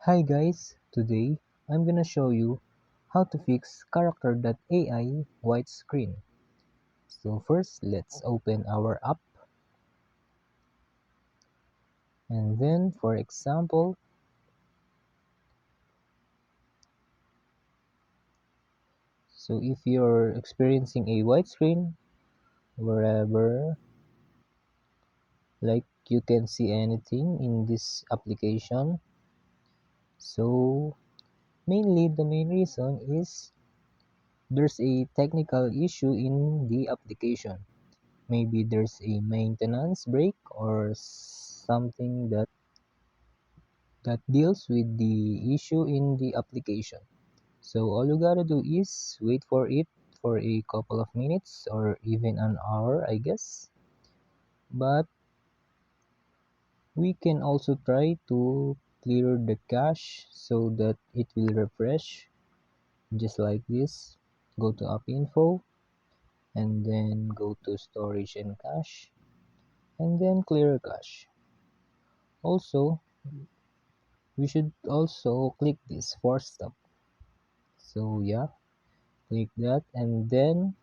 Hi guys, today I'm gonna show you how to fix Character.ai white screen. So first, let's open our app, and then for example, so if you're experiencing a white screen wherever, like you can see anything in this application. So mainly the main reason is there's a technical issue in the application. Maybe there's a maintenance break or something that deals with the issue in the application. So all you gotta do is wait for it for a couple of minutes or even an hour, I guess. But we can also try to clear the cache so that it will refresh just like this. Go to app info and then go to storage and cache and then clear cache. Also, we should also click this force stop. So yeah, click that, and then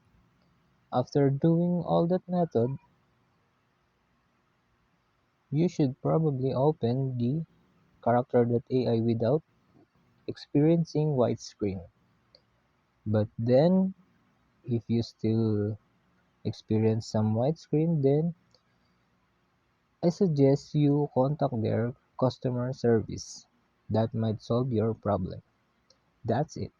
after doing all that method, you should probably open the Character.ai without experiencing white screen. But then if you still experience some white screen, then I suggest you contact their customer service. That might solve your problem. That's it.